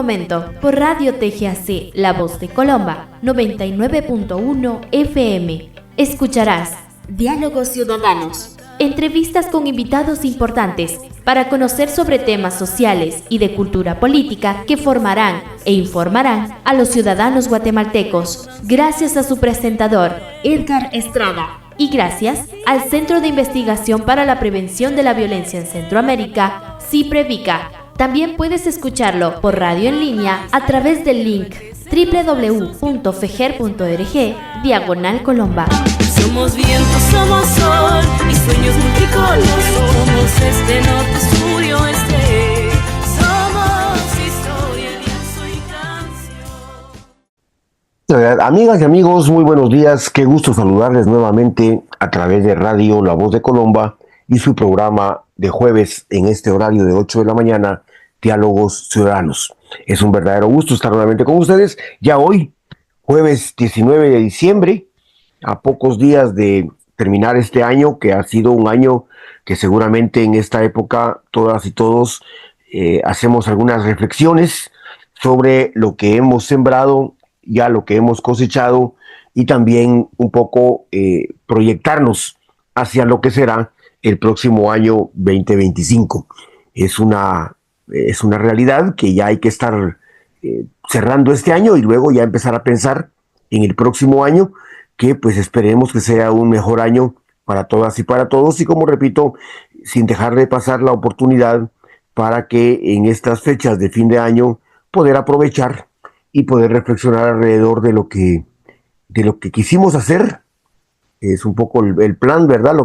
momento, por Radio TGAC, La Voz de Colomba, 99.1 FM, escucharás Diálogos Ciudadanos. Entrevistas con invitados importantes para conocer sobre temas sociales y de cultura política que formarán e informarán a los ciudadanos guatemaltecos. Gracias a su presentador, Edgar Estrada. Y gracias al Centro de Investigación para la Prevención de la Violencia en Centroamérica, CIPREVICA. También puedes escucharlo por radio en línea a través del link www.fejer.org/Colomba. Somos viento, somos sol y sueños multicolor. Somos este norte, sur y oeste. Somos historia, lienzo y canción. Amigas y amigos, muy buenos días. Qué gusto saludarles nuevamente a través de Radio La Voz de Colomba y su programa de jueves en este horario de 8 de la mañana, Diálogos Ciudadanos. Es un verdadero gusto estar nuevamente con ustedes. Ya hoy, jueves 19 de diciembre, a pocos días de terminar este año, que ha sido un año que seguramente en esta época todas y todos hacemos algunas reflexiones sobre lo que hemos sembrado, ya lo que hemos cosechado, y también un poco proyectarnos hacia lo que será el próximo año 2025. Es una realidad que ya hay que estar cerrando este año y luego ya empezar a pensar en el próximo año, que pues esperemos que sea un mejor año para todas y para todos, y como repito, sin dejar de pasar la oportunidad para que en estas fechas de fin de año poder aprovechar y poder reflexionar alrededor de lo que quisimos hacer. Es un poco el plan, ¿verdad?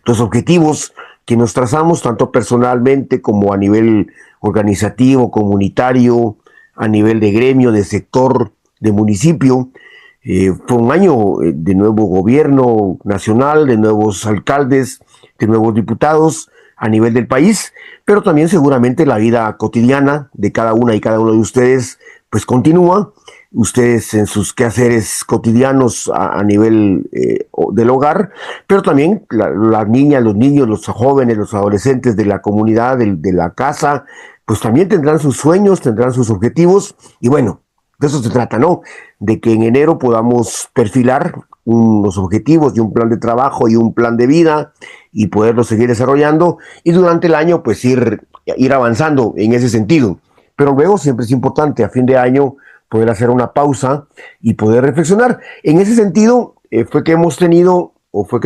Los objetivos que nos trazamos, tanto personalmente como a nivel organizativo, comunitario, a nivel de gremio, de sector, de municipio. Fue un año de nuevo gobierno nacional, de nuevos alcaldes, de nuevos diputados a nivel del país, pero también seguramente la vida cotidiana de cada una y cada uno de ustedes pues continúa. Ustedes en sus quehaceres cotidianos a nivel del hogar, pero también las niñas, los niños, los jóvenes, los adolescentes de la comunidad, de la casa, pues también tendrán sus sueños, tendrán sus objetivos, y bueno, de eso se trata, ¿no? De que en enero podamos perfilar unos objetivos y un plan de trabajo y un plan de vida y poderlos seguir desarrollando, y durante el año pues ir avanzando en ese sentido. Pero luego siempre es importante a fin de año poder hacer una pausa y poder reflexionar. En ese sentido fue que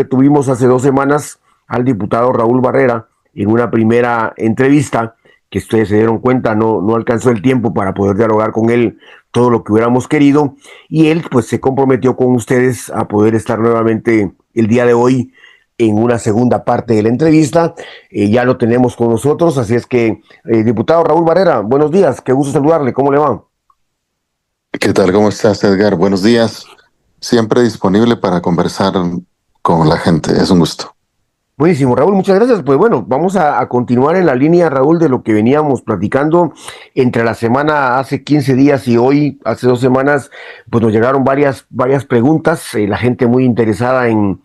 tuvimos hace 2 semanas al diputado Raúl Barrera en una primera entrevista, que ustedes se dieron cuenta, no alcanzó el tiempo para poder dialogar con él todo lo que hubiéramos querido, y él pues se comprometió con ustedes a poder estar nuevamente el día de hoy en una segunda parte de la entrevista. Ya lo tenemos con nosotros, así es que, diputado Raúl Barrera, buenos días, qué gusto saludarle, ¿cómo le va? ¿Qué tal? ¿Cómo estás, Edgar? Buenos días. Siempre disponible para conversar con la gente. Es un gusto. Buenísimo, Raúl, muchas gracias. Pues bueno, vamos a continuar en la línea, Raúl, de lo que veníamos platicando entre la semana hace 15 días y hoy, hace 2 semanas, pues nos llegaron varias preguntas, la gente muy interesada en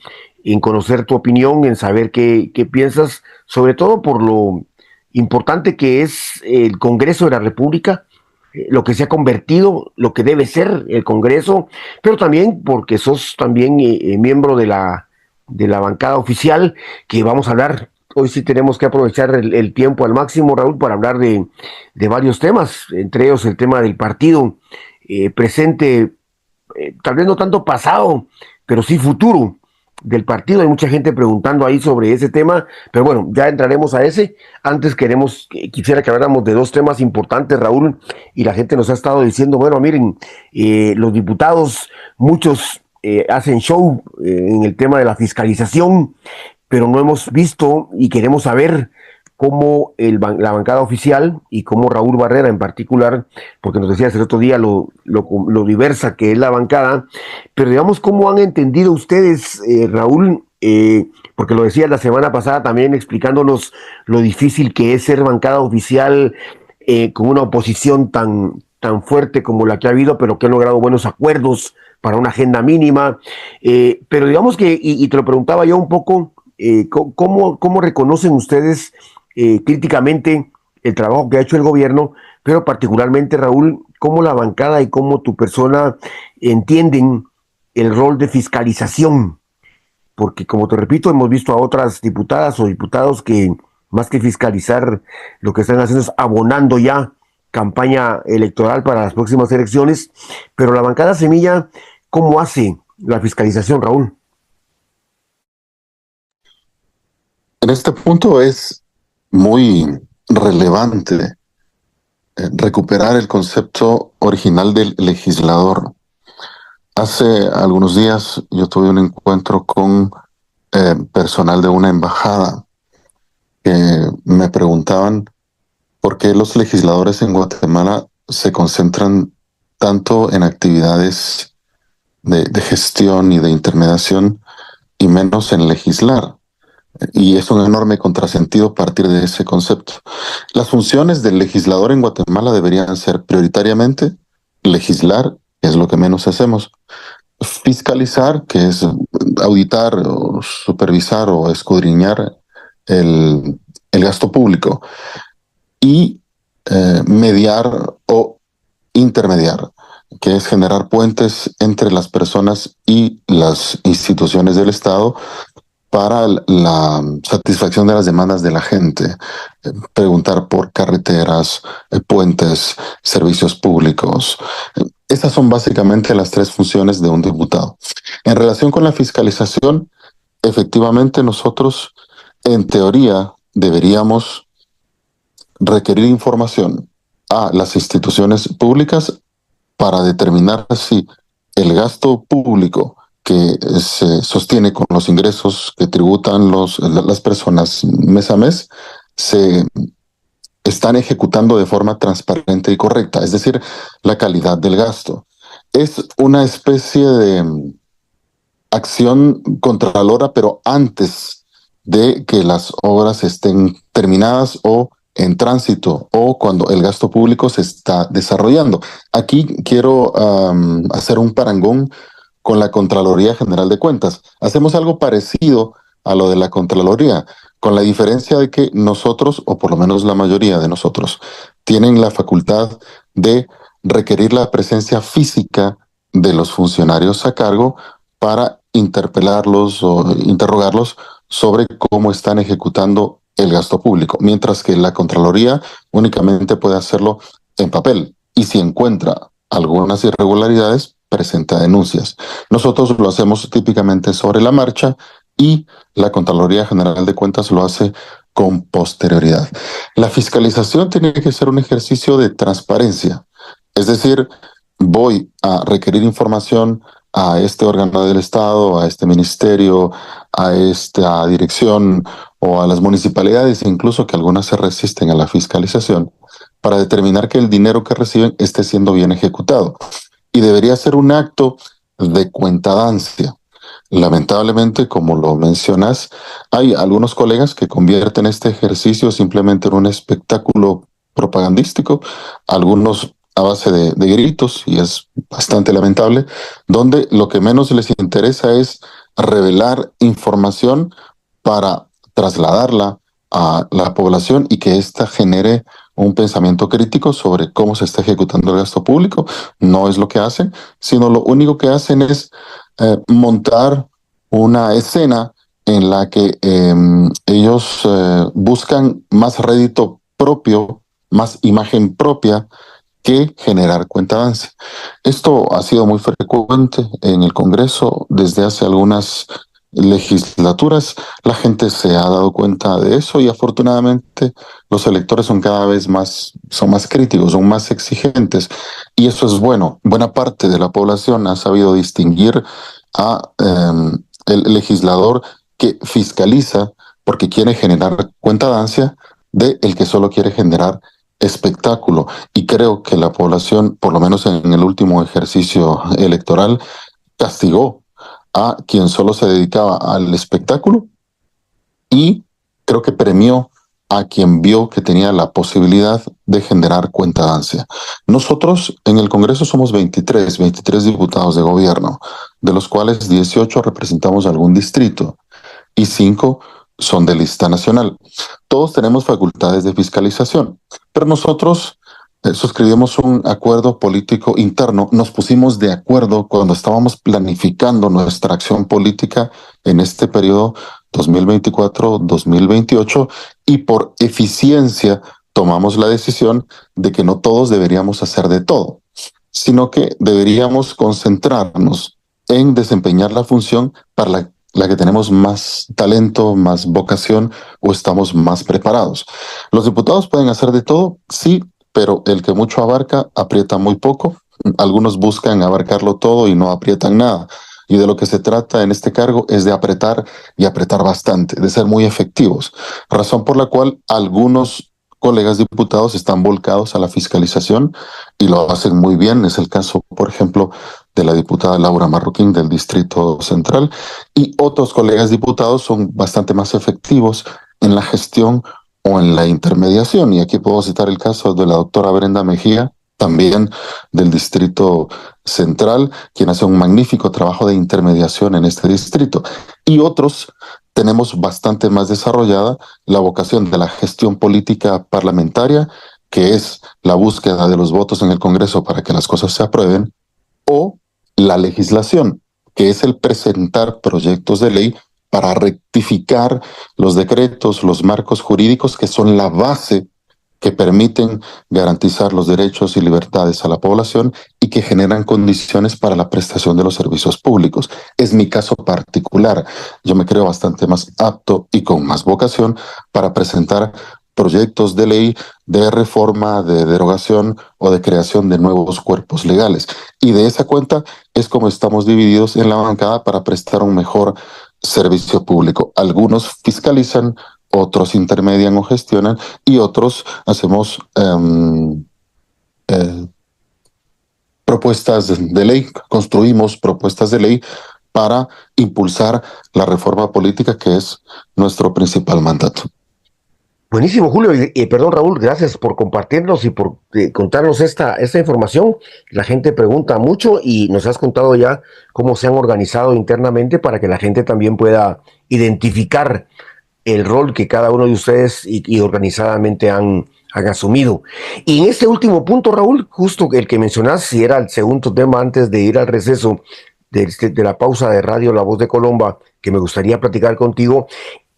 conocer tu opinión, en saber qué piensas, sobre todo por lo importante que es el Congreso de la República, lo que se ha convertido, lo que debe ser el Congreso, pero también porque sos también miembro de la bancada oficial, que vamos a hablar. Hoy sí tenemos que aprovechar el tiempo al máximo, Raúl, para hablar de varios temas, entre ellos el tema del partido presente, tal vez no tanto pasado, pero sí futuro del partido. Hay mucha gente preguntando ahí sobre ese tema, pero bueno, ya entraremos a ese. Antes quisiera que habláramos de 2 temas importantes, Raúl, y la gente nos ha estado diciendo, bueno, miren, los diputados, muchos hacen show en el tema de la fiscalización, pero no hemos visto y queremos saber cómo la bancada oficial y cómo Raúl Barrera en particular, porque nos decías el otro día lo diversa que es la bancada, pero digamos cómo han entendido ustedes, Raúl, porque lo decías la semana pasada también explicándonos lo difícil que es ser bancada oficial con una oposición tan fuerte como la que ha habido, pero que ha logrado buenos acuerdos para una agenda mínima, pero digamos que, y te lo preguntaba yo un poco, ¿cómo reconocen ustedes críticamente el trabajo que ha hecho el gobierno, pero particularmente, Raúl, cómo la bancada y cómo tu persona entienden el rol de fiscalización, porque como te repito, hemos visto a otras diputadas o diputados que más que fiscalizar, lo que están haciendo es abonando ya campaña electoral para las próximas elecciones, pero la bancada Semilla, ¿cómo hace la fiscalización, Raúl? En este punto es muy relevante recuperar el concepto original del legislador. Hace algunos días yo tuve un encuentro con personal de una embajada que me preguntaban por qué los legisladores en Guatemala se concentran tanto en actividades de gestión y de intermediación y menos en legislar. Y es un enorme contrasentido partir de ese concepto. Las funciones del legislador en Guatemala deberían ser prioritariamente legislar, que es lo que menos hacemos, fiscalizar, que es auditar o supervisar o escudriñar el gasto público, y mediar o intermediar, que es generar puentes entre las personas y las instituciones del Estado para la satisfacción de las demandas de la gente. Preguntar por carreteras, puentes, servicios públicos. Esas son básicamente las tres funciones de un diputado. En relación con la fiscalización, efectivamente nosotros, en teoría, deberíamos requerir información a las instituciones públicas para determinar si el gasto público que se sostiene con los ingresos que tributan las personas mes a mes se están ejecutando de forma transparente y correcta, es decir, la calidad del gasto. Es una especie de acción contralora, pero antes de que las obras estén terminadas o en tránsito o cuando el gasto público se está desarrollando. Aquí quiero hacer un parangón con la Contraloría General de Cuentas. Hacemos algo parecido a lo de la Contraloría, con la diferencia de que nosotros, o por lo menos la mayoría de nosotros, tienen la facultad de requerir la presencia física de los funcionarios a cargo para interpelarlos o interrogarlos sobre cómo están ejecutando el gasto público, mientras que la Contraloría únicamente puede hacerlo en papel y si encuentra algunas irregularidades, presenta denuncias. Nosotros lo hacemos típicamente sobre la marcha y la Contraloría General de Cuentas lo hace con posterioridad. La fiscalización tiene que ser un ejercicio de transparencia, es decir, voy a requerir información a este órgano del Estado, a este ministerio, a esta dirección o a las municipalidades, incluso que algunas se resisten a la fiscalización, para determinar que el dinero que reciben esté siendo bien ejecutado. Y debería ser un acto de cuentadancia. Lamentablemente, como lo mencionas, hay algunos colegas que convierten este ejercicio simplemente en un espectáculo propagandístico, algunos a base de gritos, y es bastante lamentable, donde lo que menos les interesa es revelar información para trasladarla a la población y que ésta genere un pensamiento crítico sobre cómo se está ejecutando el gasto público. No es lo que hacen, sino lo único que hacen es montar una escena en la que ellos buscan más rédito propio, más imagen propia que generar cuentadancia. Esto ha sido muy frecuente en el Congreso desde hace algunas legislaturas. La gente se ha dado cuenta de eso y afortunadamente los electores son cada vez más críticos, son más exigentes y eso es bueno. Buena parte de la población ha sabido distinguir a el legislador que fiscaliza porque quiere generar cuentadancia de el que solo quiere generar espectáculo. Y creo que la población, por lo menos en el último ejercicio electoral, castigó a quien solo se dedicaba al espectáculo y creo que premió a quien vio que tenía la posibilidad de generar cuentadancia. Nosotros en el Congreso somos 23 diputados de gobierno, de los cuales 18 representamos algún distrito y 5 son de lista nacional. Todos tenemos facultades de fiscalización, pero nosotros suscribimos un acuerdo político interno, nos pusimos de acuerdo cuando estábamos planificando nuestra acción política en este periodo 2024-2028 y por eficiencia tomamos la decisión de que no todos deberíamos hacer de todo, sino que deberíamos concentrarnos en desempeñar la función para la que tenemos más talento, más vocación o estamos más preparados. ¿Los diputados pueden hacer de todo? Sí, pero el que mucho abarca, aprieta muy poco. Algunos buscan abarcarlo todo y no aprietan nada. Y de lo que se trata en este cargo es de apretar y apretar bastante, de ser muy efectivos. Razón por la cual algunos colegas diputados están volcados a la fiscalización y lo hacen muy bien. Es el caso, por ejemplo, de la diputada Laura Marroquín del Distrito Central, y otros colegas diputados son bastante más efectivos en la gestión o en la intermediación. Y aquí puedo citar el caso de la doctora Brenda Mejía, también del Distrito Central, quien hace un magnífico trabajo de intermediación en este distrito. Y otros tenemos bastante más desarrollada la vocación de la gestión política parlamentaria, que es la búsqueda de los votos en el Congreso para que las cosas se aprueben, o la legislación, que es el presentar proyectos de ley para rectificar los decretos, los marcos jurídicos que son la base que permiten garantizar los derechos y libertades a la población y que generan condiciones para la prestación de los servicios públicos. Es mi caso particular. Yo me creo bastante más apto y con más vocación para presentar proyectos de ley de reforma, de derogación o de creación de nuevos cuerpos legales. Y de esa cuenta es como estamos divididos en la bancada para prestar un mejor servicio público. Algunos fiscalizan, otros intermedian o gestionan y otros hacemos propuestas de ley, construimos propuestas de ley para impulsar la reforma política, que es nuestro principal mandato. Buenísimo, Julio. Perdón, Raúl, gracias por compartirnos y por contarnos esta información. La gente pregunta mucho y nos has contado ya cómo se han organizado internamente para que la gente también pueda identificar el rol que cada uno de ustedes y organizadamente han asumido. Y en este último punto, Raúl, justo el que mencionas, si era el segundo tema antes de ir al receso de la pausa de Radio La Voz de Colomba, que me gustaría platicar contigo,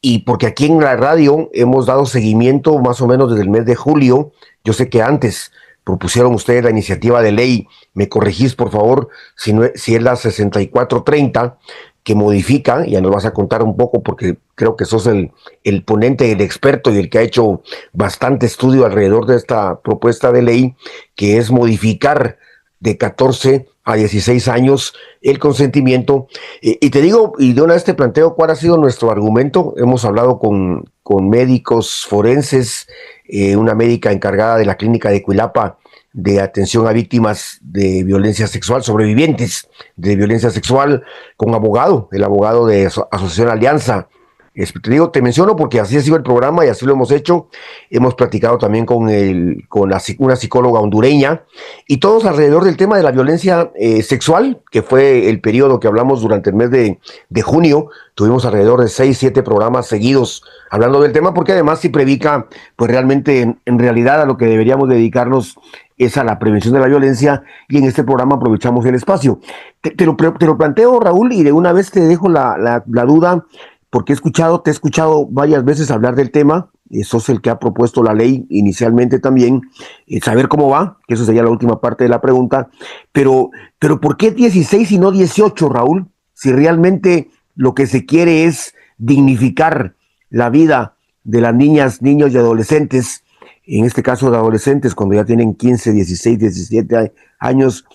y porque aquí en la radio hemos dado seguimiento más o menos desde el mes de julio. Yo sé que antes propusieron ustedes la iniciativa de ley, me corregís por favor, si es la 6430, que modifica, ya nos vas a contar un poco porque creo que sos el ponente, el experto y el que ha hecho bastante estudio alrededor de esta propuesta de ley, que es modificar de 14 a 16 años el consentimiento. Y te digo, y de una vez te planteo cuál ha sido nuestro argumento. Hemos hablado con médicos forenses, una médica encargada de la clínica de Cuilapa de atención a víctimas de violencia sexual, sobrevivientes de violencia sexual, con abogado, el abogado de Asociación Alianza. Te digo, te menciono porque así ha sido el programa y así lo hemos hecho. Hemos platicado también con una psicóloga hondureña y todos alrededor del tema de la violencia sexual, que fue el periodo que hablamos durante el mes de junio. Tuvimos alrededor de 6, 7 programas seguidos hablando del tema, porque además sí predica, pues realmente en realidad a lo que deberíamos dedicarnos es a la prevención de la violencia, y en este programa aprovechamos el espacio. Te lo planteo, Raúl, y de una vez te dejo la duda, porque te he escuchado varias veces hablar del tema. Sos el que ha propuesto la ley inicialmente también, saber cómo va, que eso sería la última parte de la pregunta, pero ¿por qué 16 y no 18, Raúl? Si realmente lo que se quiere es dignificar la vida de las niñas, niños y adolescentes, en este caso de adolescentes cuando ya tienen 15, 16, 17 años,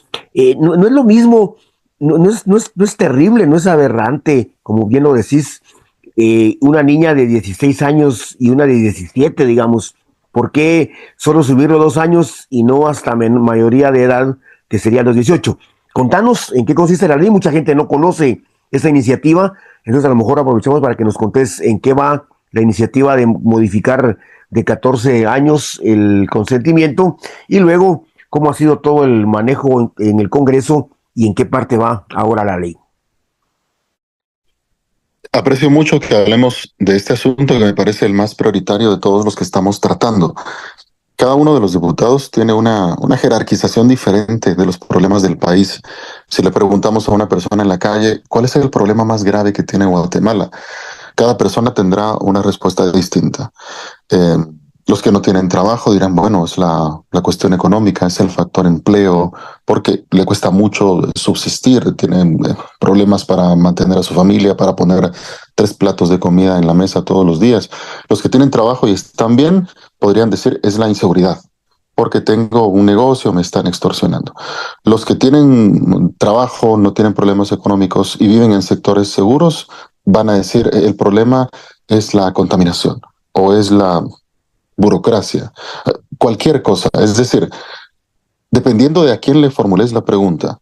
no es lo mismo, no es terrible, no es aberrante, como bien lo decís, una niña de 16 años y una de 17, digamos. ¿Por qué solo subirlo 2 años y no hasta mayoría de edad, que serían los 18? Contanos en qué consiste la ley. Mucha gente no conoce esa iniciativa, entonces a lo mejor aprovechamos para que nos contés en qué va la iniciativa de modificar de 14 años el consentimiento, y luego cómo ha sido todo el manejo en el Congreso y en qué parte va ahora la ley. Aprecio mucho que hablemos de este asunto que me parece el más prioritario de todos los que estamos tratando. Cada uno de los diputados tiene una jerarquización diferente de los problemas del país. Si le preguntamos a una persona en la calle, ¿cuál es el problema más grave que tiene Guatemala? Cada persona tendrá una respuesta distinta. Eh, los que no tienen trabajo dirán, bueno, es la cuestión económica, es el factor empleo, porque le cuesta mucho subsistir, tienen problemas para mantener a su familia, para poner 3 platos de comida en la mesa todos los días. Los que tienen trabajo y están bien, podrían decir, es la inseguridad, porque tengo un negocio, me están extorsionando. Los que tienen trabajo, no tienen problemas económicos y viven en sectores seguros, van a decir, el problema es la contaminación o es la burocracia, cualquier cosa. Es decir, dependiendo de a quién le formules la pregunta,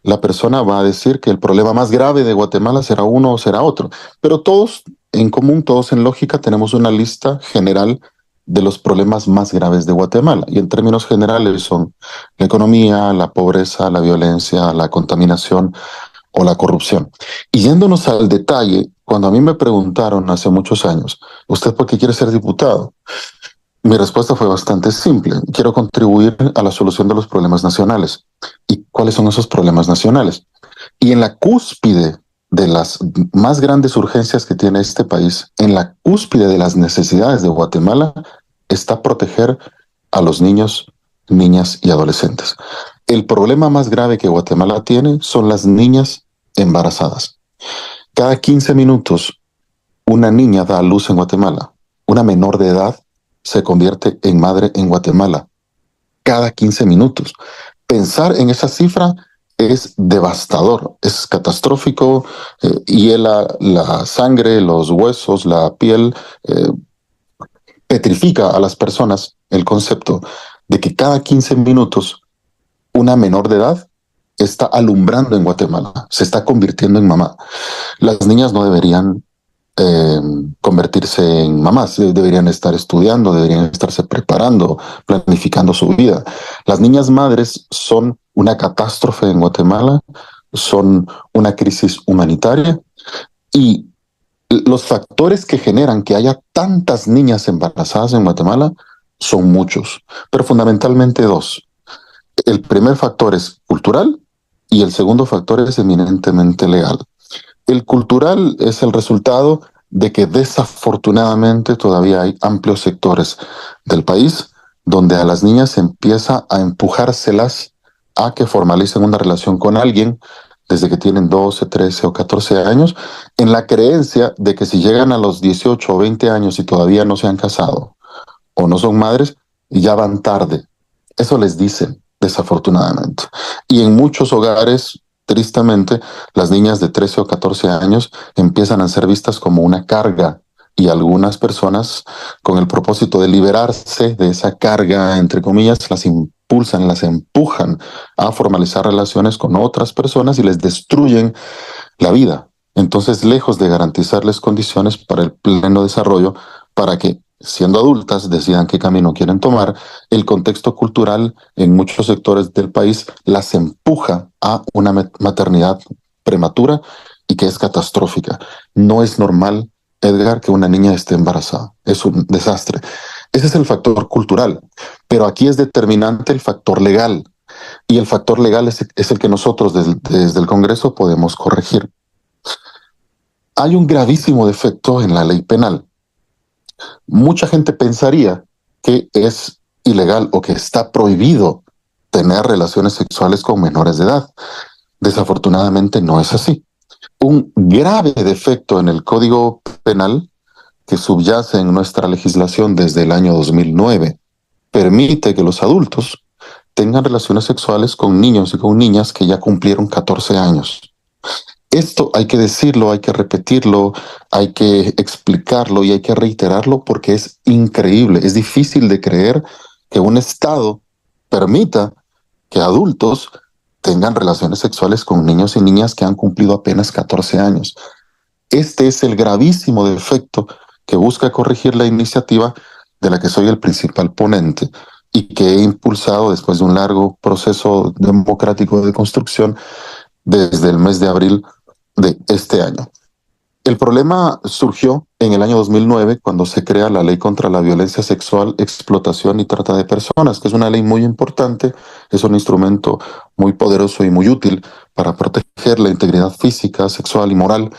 la persona va a decir que el problema más grave de Guatemala será uno o será otro. Pero todos en común, todos en lógica, tenemos una lista general de los problemas más graves de Guatemala. Y en términos generales son la economía, la pobreza, la violencia, la contaminación o la corrupción. Y yéndonos al detalle, cuando a mí me preguntaron hace muchos años, ¿usted por qué quiere ser diputado? Mi respuesta fue bastante simple. Quiero contribuir a la solución de los problemas nacionales. ¿Y cuáles son esos problemas nacionales? Y en la cúspide de las más grandes urgencias que tiene este país, en la cúspide de las necesidades de Guatemala, está proteger a los niños, niñas y adolescentes. El problema más grave que Guatemala tiene son las niñas embarazadas. Cada 15 minutos, una niña da a luz en Guatemala. Una menor de edad se convierte en madre en Guatemala cada 15 minutos. Pensar en esa cifra es devastador, es catastrófico, hiela la sangre, los huesos, la piel, petrifica a las personas el concepto de que cada 15 minutos una menor de edad está alumbrando en Guatemala, se está convirtiendo en mamá. Las niñas no deberían convertirse en mamás, deberían estar estudiando, deberían estarse preparando, planificando su vida. Las niñas madres son una catástrofe en Guatemala, son una crisis humanitaria y los factores que generan que haya tantas niñas embarazadas en Guatemala son muchos, pero fundamentalmente dos. El primer factor es cultural y el segundo factor es eminentemente legal. El cultural es el resultado de que desafortunadamente todavía hay amplios sectores del país donde a las niñas se empieza a empujárselas a que formalicen una relación con alguien desde que tienen 12, 13 o 14 años, en la creencia de que si llegan a los 18 o 20 años y todavía no se han casado o no son madres, ya van tarde. Eso les dicen, desafortunadamente. Y en muchos hogares, tristemente, las niñas de 13 o 14 años empiezan a ser vistas como una carga y algunas personas, con el propósito de liberarse de esa carga, entre comillas, las impulsan, las empujan a formalizar relaciones con otras personas y les destruyen la vida. Entonces, lejos de garantizarles condiciones para el pleno desarrollo, para que, siendo adultas, decidan qué camino quieren tomar, el contexto cultural en muchos sectores del país las empuja a una maternidad prematura y que es catastrófica. No es normal, Edgar, que una niña esté embarazada. Es un desastre. Ese es el factor cultural. Pero aquí es determinante el factor legal. Y el factor legal es el que nosotros desde el Congreso podemos corregir. Hay un gravísimo defecto en la ley penal. Mucha gente pensaría que es ilegal o que está prohibido tener relaciones sexuales con menores de edad. Desafortunadamente no es así. Un grave defecto en el Código Penal que subyace en nuestra legislación desde el año 2009 permite que los adultos tengan relaciones sexuales con niños y con niñas que ya cumplieron 14 años. Esto hay que decirlo, hay que repetirlo, hay que explicarlo y hay que reiterarlo porque es increíble. Es difícil de creer que un Estado permita que adultos tengan relaciones sexuales con niños y niñas que han cumplido apenas 14 años. Este es el gravísimo defecto que busca corregir la iniciativa de la que soy el principal ponente y que he impulsado después de un largo proceso democrático de construcción desde el mes de abril de este año. El problema surgió en el año 2009 cuando se crea la Ley contra la Violencia Sexual, Explotación y Trata de Personas, que es una ley muy importante, es un instrumento muy poderoso y muy útil para proteger la integridad física, sexual y moral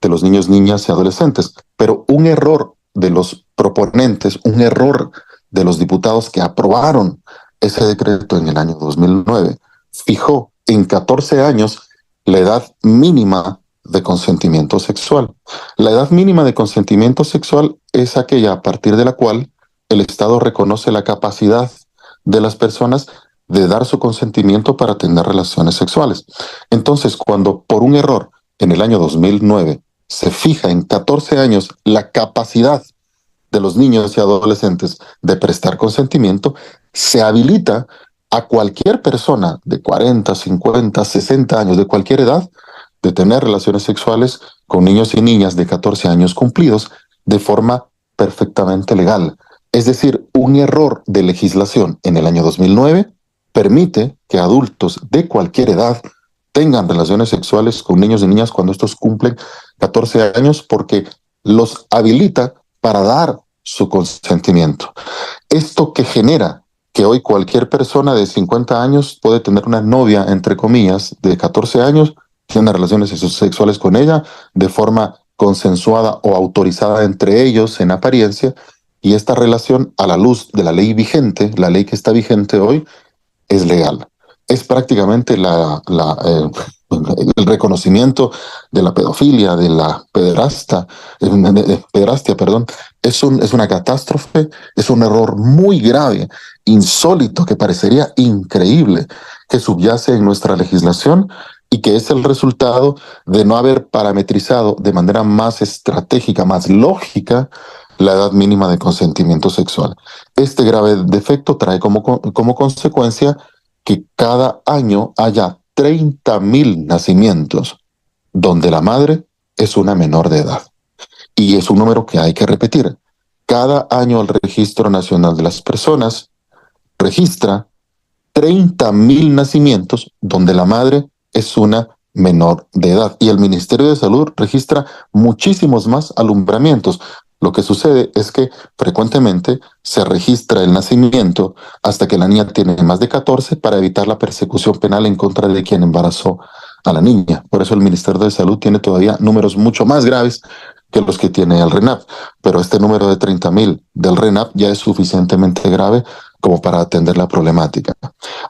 de los niños, niñas y adolescentes. Pero un error de los proponentes, un error de los diputados que aprobaron ese decreto en el año 2009, fijó en 14 años la edad mínima de consentimiento sexual. La edad mínima de consentimiento sexual es aquella a partir de la cual el Estado reconoce la capacidad de las personas de dar su consentimiento para tener relaciones sexuales. Entonces, cuando por un error en el año 2009 se fija en 14 años la capacidad de los niños y adolescentes de prestar consentimiento, se habilita a cualquier persona de 40, 50, 60 años, de cualquier edad, de tener relaciones sexuales con niños y niñas de 14 años cumplidos de forma perfectamente legal. Es decir, un error de legislación en el año 2009 permite que adultos de cualquier edad tengan relaciones sexuales con niños y niñas cuando estos cumplen 14 años porque los habilita para dar su consentimiento. Esto que genera que hoy cualquier persona de 50 años puede tener una novia, entre comillas, de 14 años, tiene relaciones sexuales con ella de forma consensuada o autorizada entre ellos en apariencia, y esta relación, a la luz de la ley vigente, la ley que está vigente hoy, es legal. Es prácticamente el reconocimiento de la pedofilia, de la pederastia, perdón. Es una catástrofe, es un error muy grave, insólito, que parecería increíble, que subyace en nuestra legislación y que es el resultado de no haber parametrizado de manera más estratégica, más lógica, la edad mínima de consentimiento sexual. Este grave defecto trae como consecuencia que cada año haya 30,000 nacimientos donde la madre es una menor de edad. Y es un número que hay que repetir. Cada año el Registro Nacional de las Personas registra 30,000 nacimientos donde la madre es una menor de edad. Y el Ministerio de Salud registra muchísimos más alumbramientos. Lo que sucede es que frecuentemente se registra el nacimiento hasta que la niña tiene más de 14 para evitar la persecución penal en contra de quien embarazó a la niña. Por eso el Ministerio de Salud tiene todavía números mucho más graves que los que tiene el RENAP. Pero este número de 30,000 del RENAP ya es suficientemente grave como para atender la problemática.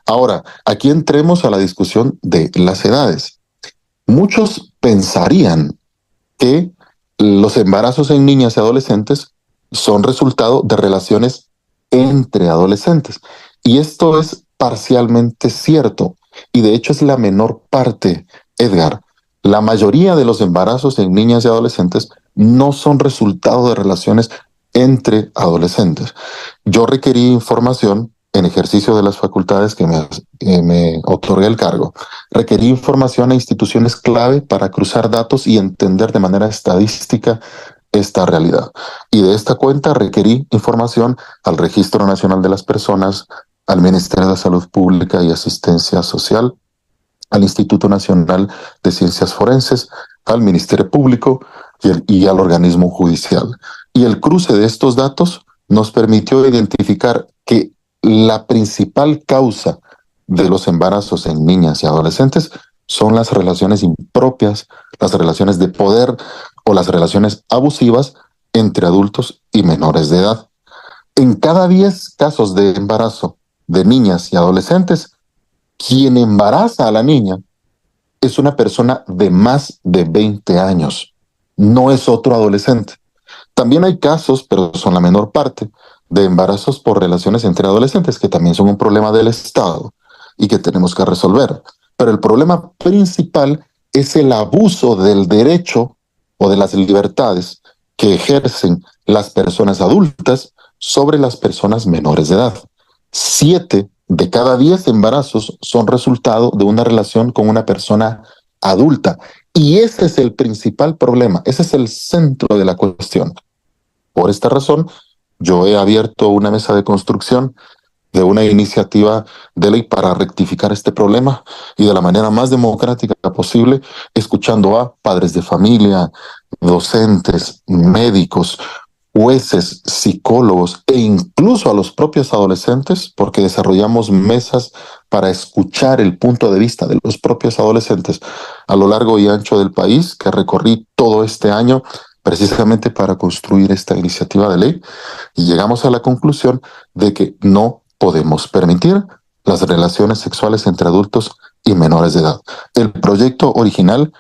Ahora, aquí entremos a la discusión de las edades. Muchos pensarían que los embarazos en niñas y adolescentes son resultado de relaciones entre adolescentes. Y esto es parcialmente cierto. Y de hecho es la menor parte, Edgar. La mayoría de los embarazos en niñas y adolescentes no son resultado de relaciones entre adolescentes. Yo requerí información en ejercicio de las facultades que me otorga el cargo. Requerí información a instituciones clave para cruzar datos y entender de manera estadística esta realidad. Y de esta cuenta requerí información al Registro Nacional de las Personas, al Ministerio de Salud Pública y Asistencia Social, al Instituto Nacional de Ciencias Forenses, al Ministerio Público y al organismo judicial. Y el cruce de estos datos nos permitió identificar que la principal causa de los embarazos en niñas y adolescentes son las relaciones impropias, las relaciones de poder o las relaciones abusivas entre adultos y menores de edad. En cada 10 casos de embarazo de niñas y adolescentes, quien embaraza a la niña es una persona de más de 20 años, no es otro adolescente. También hay casos, pero son la menor parte, de embarazos por relaciones entre adolescentes, que también son un problema del Estado y que tenemos que resolver. Pero el problema principal es el abuso del derecho o de las libertades que ejercen las personas adultas sobre las personas menores de edad. 7 de cada 10 embarazos son resultado de una relación con una persona adulta. Y ese es el principal problema, ese es el centro de la cuestión. Por esta razón, yo he abierto una mesa de construcción de una iniciativa de ley para rectificar este problema y de la manera más democrática posible, escuchando a padres de familia, docentes, médicos, jueces, psicólogos e incluso a los propios adolescentes, porque desarrollamos mesas para escuchar el punto de vista de los propios adolescentes a lo largo y ancho del país, que recorrí todo este año precisamente para construir esta iniciativa de ley, y llegamos a la conclusión de que no podemos permitir las relaciones sexuales entre adultos y menores de edad. El proyecto original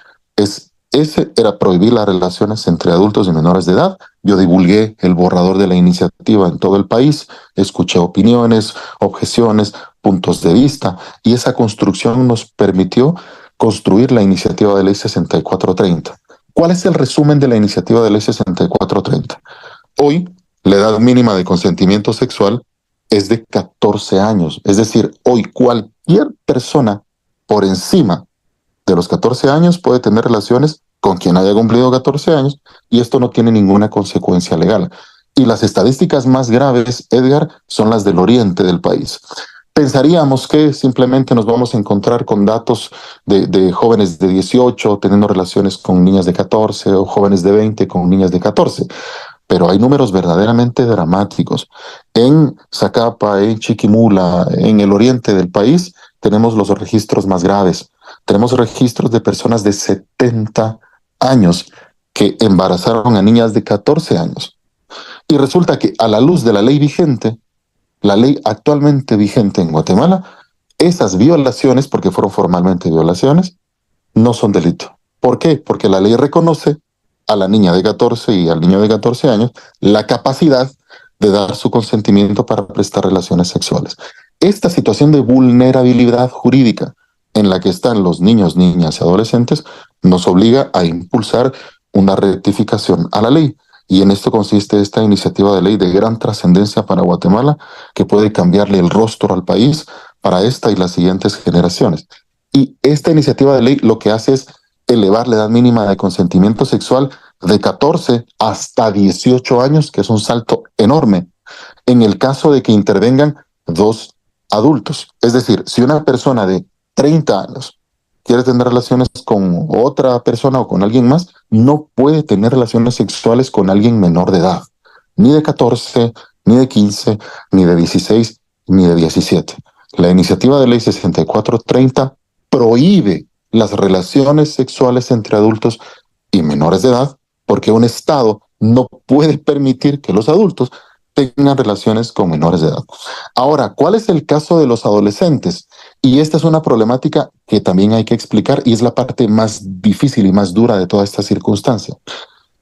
era prohibir las relaciones entre adultos y menores de edad. Yo divulgué el borrador de la iniciativa en todo el país, escuché opiniones, objeciones, puntos de vista, y esa construcción nos permitió construir la iniciativa de ley 6430. ¿Cuál es el resumen de la iniciativa de ley 6430? Hoy, la edad mínima de consentimiento sexual es de 14 años. Es decir, hoy cualquier persona por encima de los 14 años puede tener relaciones con quien haya cumplido 14 años, y esto no tiene ninguna consecuencia legal. Y las estadísticas más graves, Edgar, son las del oriente del país. Pensaríamos que simplemente nos vamos a encontrar con datos de jóvenes de 18 teniendo relaciones con niñas de 14 o jóvenes de 20 con niñas de 14. Pero hay números verdaderamente dramáticos. En Zacapa, en Chiquimula, en el oriente del país, tenemos los registros más graves. Tenemos registros de personas de 70 años que embarazaron a niñas de 14 años. Y resulta que a la luz de la ley vigente, la ley actualmente vigente en Guatemala, esas violaciones, porque fueron formalmente violaciones, no son delito. ¿Por qué? Porque la ley reconoce a la niña de 14 y al niño de 14 años la capacidad de dar su consentimiento para prestar relaciones sexuales. Esta situación de vulnerabilidad jurídica en la que están los niños, niñas y adolescentes nos obliga a impulsar una rectificación a la ley. Y en esto consiste esta iniciativa de ley de gran trascendencia para Guatemala, que puede cambiarle el rostro al país para esta y las siguientes generaciones. Y esta iniciativa de ley lo que hace es elevar la edad mínima de consentimiento sexual de 14 hasta 18 años, que es un salto enorme, en el caso de que intervengan dos adultos. Es decir, si una persona de 30 años quiere tener relaciones con otra persona o con alguien más, no puede tener relaciones sexuales con alguien menor de edad, ni de 14, ni de 15, ni de 16, ni de 17. La iniciativa de ley 6430 prohíbe las relaciones sexuales entre adultos y menores de edad, porque un Estado no puede permitir que los adultos tengan relaciones con menores de edad. Ahora, ¿cuál es el caso de los adolescentes? Y esta es una problemática que también hay que explicar, y es la parte más difícil y más dura de toda esta circunstancia.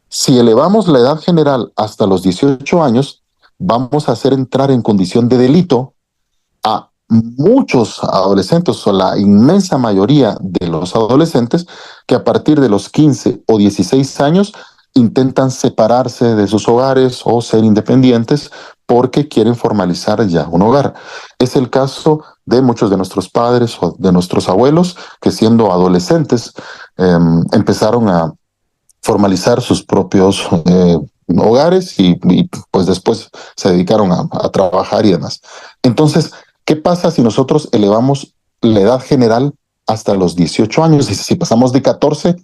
Si elevamos la edad general hasta los 18 años, vamos a hacer entrar en condición de delito a muchos adolescentes, o la inmensa mayoría de los adolescentes, que a partir de los 15 o 16 años intentan separarse de sus hogares o ser independientes porque quieren formalizar ya un hogar. Es el caso de muchos de nuestros padres o de nuestros abuelos que, siendo adolescentes, empezaron a formalizar sus propios hogares y pues después se dedicaron a trabajar y demás. Entonces, ¿qué pasa si nosotros elevamos la edad general hasta los 18 años? Y si pasamos de 14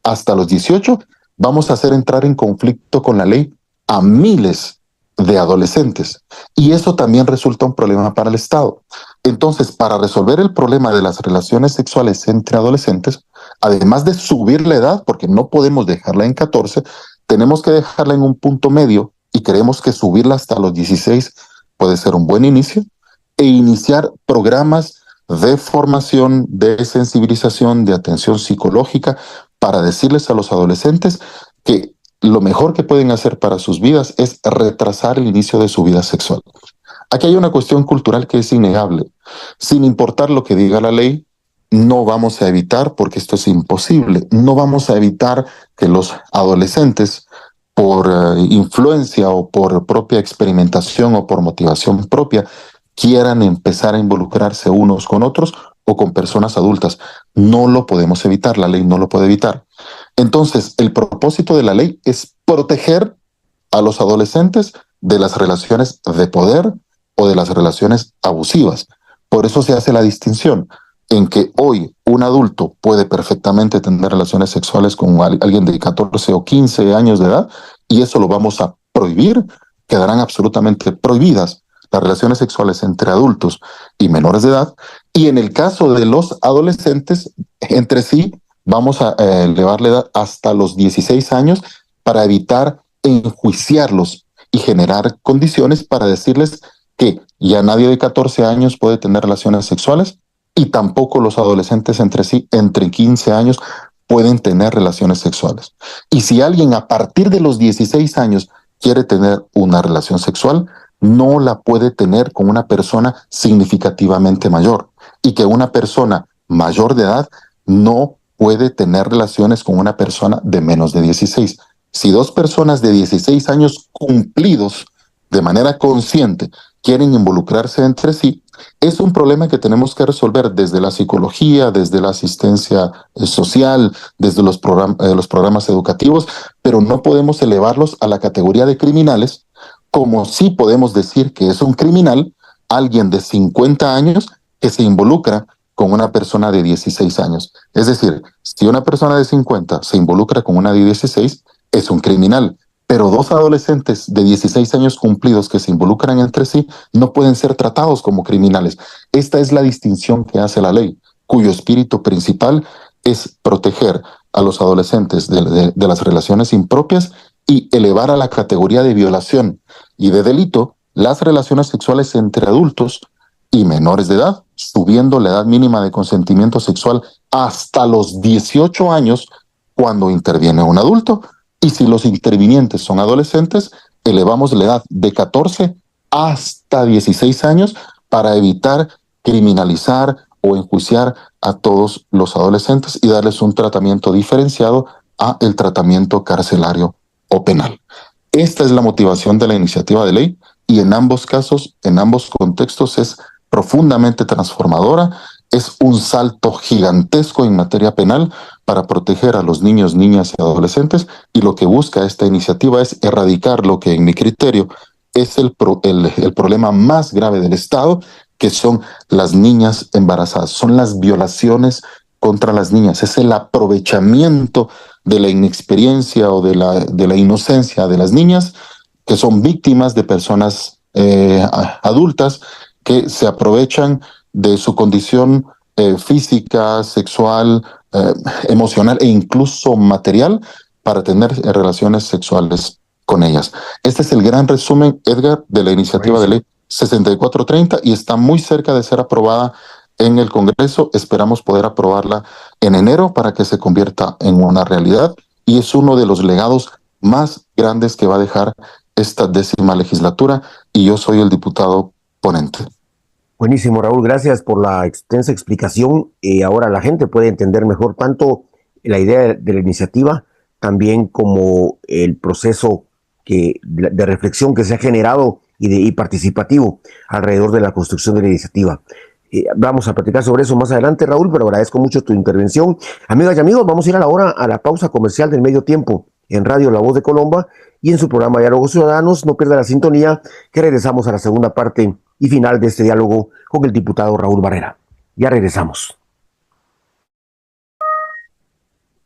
hasta los 18, vamos a hacer entrar en conflicto con la ley a miles de adolescentes. Y eso también resulta un problema para el Estado. Entonces, para resolver el problema de las relaciones sexuales entre adolescentes, además de subir la edad, porque no podemos dejarla en 14, tenemos que dejarla en un punto medio, y creemos que subirla hasta los 16 puede ser un buen inicio, e iniciar programas de formación, de sensibilización, de atención psicológica, para decirles a los adolescentes que lo mejor que pueden hacer para sus vidas es retrasar el inicio de su vida sexual. Aquí hay una cuestión cultural que es innegable. Sin importar lo que diga la ley, no vamos a evitar, porque esto es imposible, no vamos a evitar que los adolescentes, por influencia o por propia experimentación o por motivación propia, quieran empezar a involucrarse unos con otros o con personas adultas. No lo podemos evitar, la ley no lo puede evitar. Entonces, el propósito de la ley es proteger a los adolescentes de las relaciones de poder o de las relaciones abusivas. Por eso se hace la distinción en que hoy un adulto puede perfectamente tener relaciones sexuales con alguien de 14 o 15 años de edad, y eso lo vamos a prohibir, quedarán absolutamente prohibidas las relaciones sexuales entre adultos y menores de edad, y en el caso de los adolescentes, entre sí, vamos a elevar la edad hasta los 16 años para evitar enjuiciarlos y generar condiciones para decirles que ya nadie de 14 años puede tener relaciones sexuales y tampoco los adolescentes entre sí, entre 15 años, pueden tener relaciones sexuales. Y si alguien a partir de los 16 años quiere tener una relación sexual, no la puede tener con una persona significativamente mayor, y que una persona mayor de edad no puede tener relaciones con una persona de menos de 16. Si dos personas de 16 años cumplidos de manera consciente quieren involucrarse entre sí, es un problema que tenemos que resolver desde la psicología, desde la asistencia social, desde los programas educativos, pero no podemos elevarlos a la categoría de criminales, como sí podemos decir que es un criminal alguien de 50 años que se involucra con una persona de 16 años. Es decir, si una persona de 50 se involucra con una de 16, es un criminal. Pero dos adolescentes de 16 años cumplidos que se involucran entre sí no pueden ser tratados como criminales. Esta es la distinción que hace la ley, cuyo espíritu principal es proteger a los adolescentes de las relaciones impropias y elevar a la categoría de violación y de delito las relaciones sexuales entre adultos y menores de edad, subiendo la edad mínima de consentimiento sexual hasta los 18 años cuando interviene un adulto. Y si los intervinientes son adolescentes, elevamos la edad de 14 hasta 16 años para evitar criminalizar o enjuiciar a todos los adolescentes y darles un tratamiento diferenciado a el tratamiento carcelario o penal. Esta es la motivación de la iniciativa de ley, y en ambos casos, en ambos contextos, es profundamente transformadora. Es un salto gigantesco en materia penal para proteger a los niños, niñas y adolescentes, y lo que busca esta iniciativa es erradicar lo que en mi criterio es el problema más grave del Estado, que son las niñas embarazadas, son las violaciones contra las niñas, es el aprovechamiento de la inexperiencia o de la inocencia de las niñas, que son víctimas de personas adultas que se aprovechan de su condición física, sexual, emocional e incluso material para tener relaciones sexuales con ellas. Este es el gran resumen, Edgar, de la iniciativa de ley 6430, y está muy cerca de ser aprobada en el Congreso. Esperamos poder aprobarla en enero para que se convierta en una realidad, y es uno de los legados más grandes que va a dejar esta 10ª legislatura, y yo soy el diputado ponente. Buenísimo, Raúl, gracias por la extensa explicación. Ahora la gente puede entender mejor tanto la idea de la iniciativa, también como el proceso de reflexión que se ha generado y participativo alrededor de la construcción de la iniciativa. Vamos a platicar sobre eso más adelante, Raúl, pero agradezco mucho tu intervención. Amigas y amigos, vamos a ir a la pausa comercial del medio tiempo en Radio La Voz de Colomba y en su programa Diálogos Ciudadanos. No pierda la sintonía, que regresamos a la segunda parte y final de este diálogo con el diputado Raúl Barrera. Ya regresamos.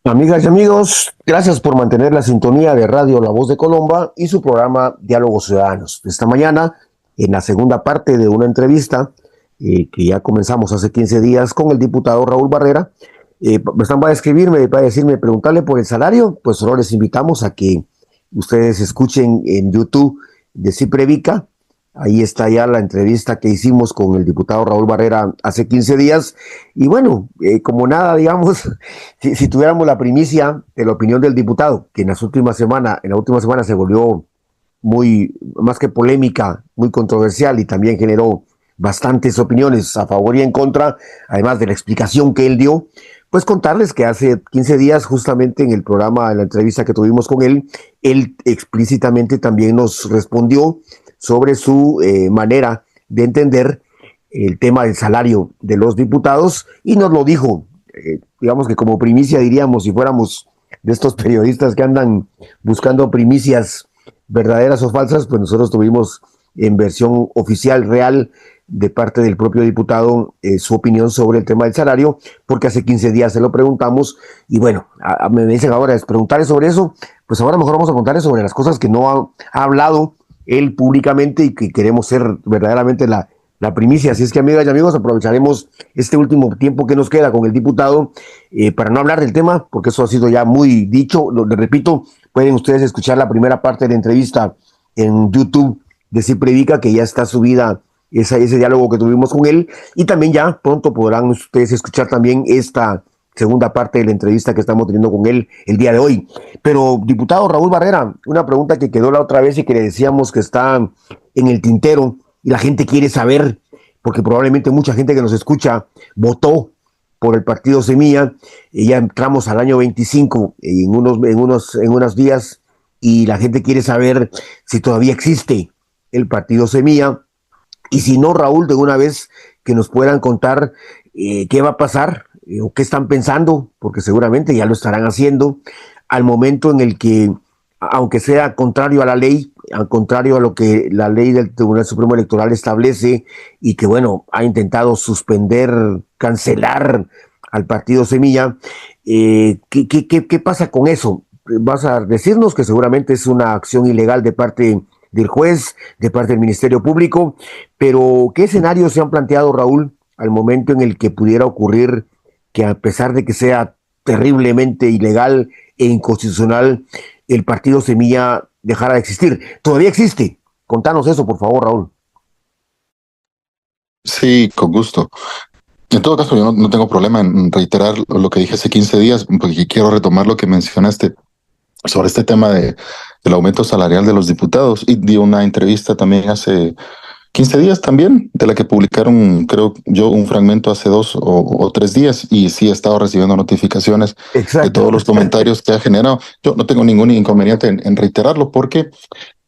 Amigas y amigos, gracias por mantener la sintonía de Radio La Voz de Colomba y su programa Diálogos Ciudadanos. Esta mañana, en la segunda parte de una entrevista que ya comenzamos hace 15 días con el diputado Raúl Barrera, me están para escribirme, para decirme, preguntarle por el salario. Pues ahora les invitamos a que ustedes escuchen en YouTube de Ciprevica. Ahí está ya la entrevista que hicimos con el diputado Raúl Barrera hace 15 días. Y bueno, como nada, digamos, si tuviéramos la primicia de la opinión del diputado, que en la última semana se volvió más que polémica, muy controversial, y también generó bastantes opiniones a favor y en contra, además de la explicación que él dio, pues contarles que hace 15 días, justamente en el programa, en la entrevista que tuvimos con él explícitamente también nos respondió sobre su manera de entender el tema del salario de los diputados, y nos lo dijo, digamos que como primicia, diríamos, si fuéramos de estos periodistas que andan buscando primicias verdaderas o falsas, pues nosotros tuvimos en versión oficial, real, de parte del propio diputado su opinión sobre el tema del salario, porque hace 15 días se lo preguntamos y bueno, me dicen ahora es preguntarle sobre eso, pues ahora mejor vamos a contarle sobre las cosas que no ha hablado él públicamente y que queremos ser verdaderamente la primicia. Así es que, amigas y amigos, aprovecharemos este último tiempo que nos queda con el diputado para no hablar del tema, porque eso ha sido ya muy dicho. Lo repito, pueden ustedes escuchar la primera parte de la entrevista en YouTube de Si Predica, que ya está subida ese diálogo que tuvimos con él, y también ya pronto podrán ustedes escuchar también esta segunda parte de la entrevista que estamos teniendo con él el día de hoy. Pero, diputado Raúl Barrera, una pregunta que quedó la otra vez y que le decíamos que está en el tintero y la gente quiere saber, porque probablemente mucha gente que nos escucha votó por el partido Semilla, y ya entramos al año 25 en unos días, y la gente quiere saber si todavía existe el partido Semilla, y si no, Raúl, de una vez que nos puedan contar qué va a pasar o qué están pensando, porque seguramente ya lo estarán haciendo, al momento en el que, aunque sea contrario a la ley, al contrario a lo que la ley del Tribunal Supremo Electoral establece y que, bueno, ha intentado suspender, cancelar al partido Semilla, ¿qué pasa con eso? Vas a decirnos que seguramente es una acción ilegal de parte del juez, de parte del Ministerio Público, pero ¿qué escenarios se han planteado, Raúl, al momento en el que pudiera ocurrir que, a pesar de que sea terriblemente ilegal e inconstitucional, el partido Semilla dejara de existir? ¿Todavía existe? Contanos eso, por favor, Raúl. Sí, con gusto. En todo caso, yo no tengo problema en reiterar lo que dije hace 15 días, porque quiero retomar lo que mencionaste sobre este tema del aumento salarial de los diputados. Y di una entrevista también hace 15 días también, de la que publicaron, creo yo, un fragmento hace 2 o 3 días, y sí he estado recibiendo notificaciones de todos los comentarios que ha generado. Yo no tengo ningún inconveniente en reiterarlo, porque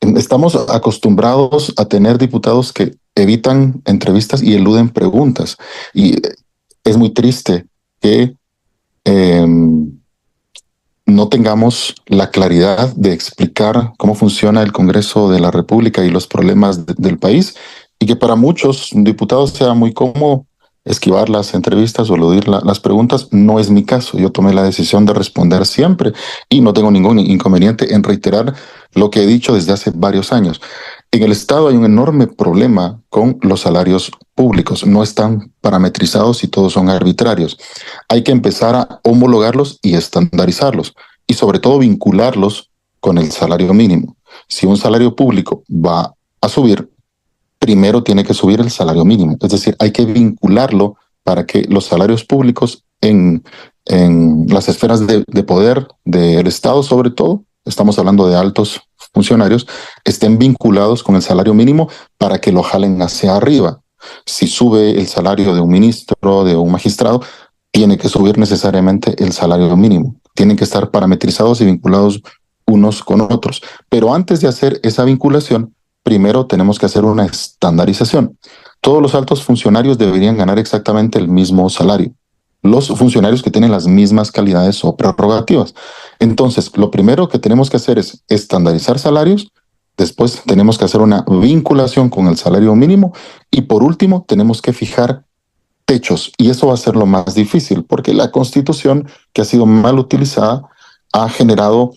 estamos acostumbrados a tener diputados que evitan entrevistas y eluden preguntas. Y es muy triste que no tengamos la claridad de explicar cómo funciona el Congreso de la República y los problemas del país, y que para muchos diputados sea muy cómodo esquivar las entrevistas o eludir las preguntas. No es mi caso. Yo tomé la decisión de responder siempre y no tengo ningún inconveniente en reiterar lo que he dicho desde hace varios años. En el Estado hay un enorme problema con los salarios públicos. No están parametrizados y todos son arbitrarios. Hay que empezar a homologarlos y estandarizarlos, y sobre todo vincularlos con el salario mínimo. Si un salario público va a subir, primero tiene que subir el salario mínimo. Es decir, hay que vincularlo para que los salarios públicos en las esferas de poder del Estado, sobre todo, estamos hablando de altos funcionarios, estén vinculados con el salario mínimo para que lo jalen hacia arriba. Si sube el salario de un ministro, de un magistrado, tiene que subir necesariamente el salario mínimo. Tienen que estar parametrizados y vinculados unos con otros. Pero antes de hacer esa vinculación, primero tenemos que hacer una estandarización. Todos los altos funcionarios deberían ganar exactamente el mismo salario. Los funcionarios que tienen las mismas calidades o prerrogativas. Entonces, lo primero que tenemos que hacer es estandarizar salarios. Después tenemos que hacer una vinculación con el salario mínimo. Y por último, tenemos que fijar techos. Y eso va a ser lo más difícil, porque la Constitución, que ha sido mal utilizada, ha generado